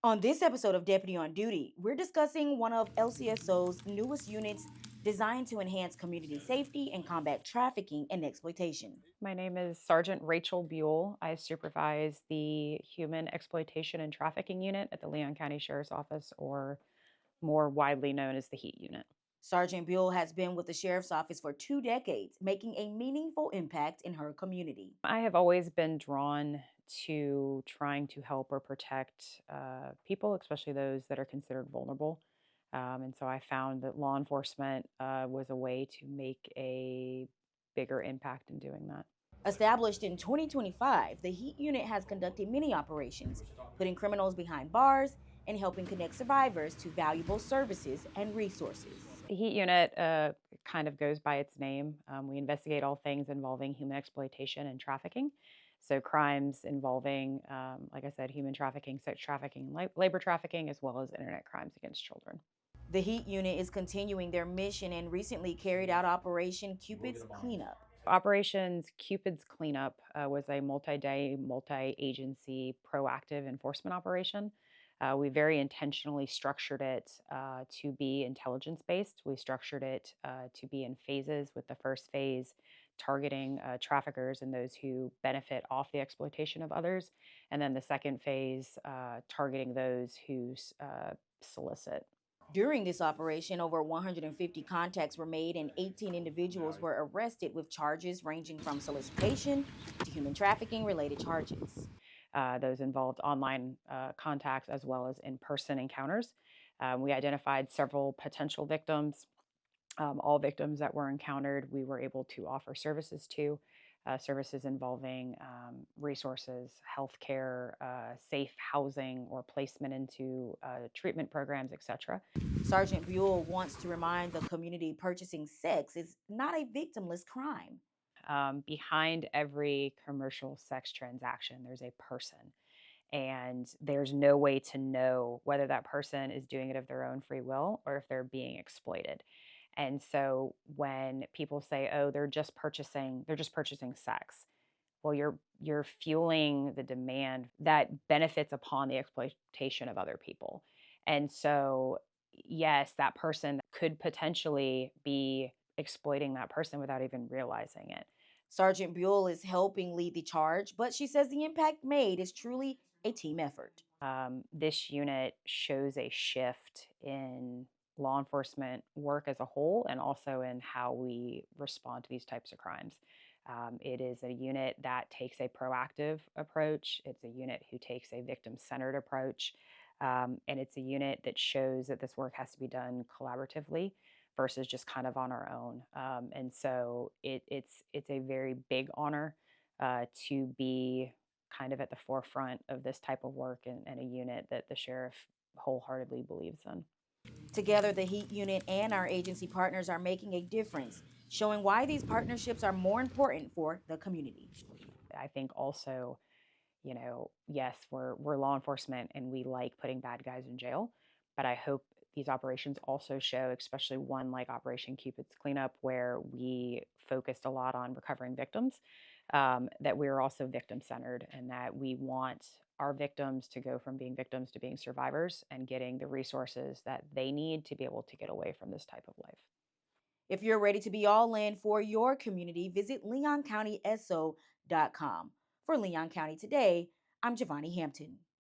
On this episode of Deputy on Duty, we're discussing one of LCSO's newest units designed to enhance community safety and combat trafficking and exploitation. My name is Sergeant Rachel Buell. I supervise the Human Exploitation and Trafficking Unit at the Leon County Sheriff's Office, or more widely known as the HEAT Unit. Sergeant Buell has been with the sheriff's office for 2 decades, making a meaningful impact in her community. I have always been drawn to trying to help or protect people, especially those that are considered vulnerable. And so I found that law enforcement was a way to make a bigger impact in doing that. Established in 2025, the HEAT unit has conducted many operations, putting criminals behind bars and helping connect survivors to valuable services and resources. The HEAT unit kind of goes by its name. We investigate all things involving human exploitation and trafficking. So, crimes involving, like I said, human trafficking, sex trafficking, labor trafficking, as well as internet crimes against children. The HEAT unit is continuing their mission and recently carried out Operation Cupid's Cleanup. Operations Cupid's Cleanup was a multi day, multi agency proactive enforcement operation. We very intentionally structured it to be intelligence based. We structured it to be in phases, with the first phase targeting traffickers and those who benefit off the exploitation of others. And then the second phase targeting those who solicit. During this operation, over 150 contacts were made and 18 individuals were arrested with charges ranging from solicitation to human trafficking related charges. Those involved online contacts as well as in person encounters. We identified several potential victims. All victims that were encountered, we were able to offer services to. Services involving resources, healthcare, safe housing, or placement into treatment programs, etc. Sergeant Buell wants to remind the community purchasing sex is not a victimless crime. Behind every commercial sex transaction, there's a person. And there's no way to know whether that person is doing it of their own free will or if they're being exploited. And so when people say, "Oh, they're just purchasing sex," well, you're fueling the demand that benefits upon the exploitation of other people. And so, yes, that person could potentially be exploiting that person without even realizing it. Sergeant Buell is helping lead the charge, but she says the impact made is truly a team effort. This unit shows a shift in law enforcement work as a whole and also in how we respond to these types of crimes. It is a unit that takes a proactive approach. It's a unit who takes a victim centered approach. And it's a unit that shows that this work has to be done collaboratively versus just kind of on our own. And so it's a very big honor to be kind of at the forefront of this type of work, and a unit that the sheriff wholeheartedly believes in. Together, the HEAT unit and our agency partners are making a difference, showing why these partnerships are more important for the community. I think also, yes, we're law enforcement and we like putting bad guys in jail, but I hope these operations also show, especially one like Operation Cupid's Cleanup, where we focused a lot on recovering victims, that we're also victim centered and that we want our victims to go from being victims to being survivors and getting the resources that they need to be able to get away from this type of life. If you're ready to be all in for your community, visit leoncountyso.com. For Leon County Today, I'm Giovanni Hampton.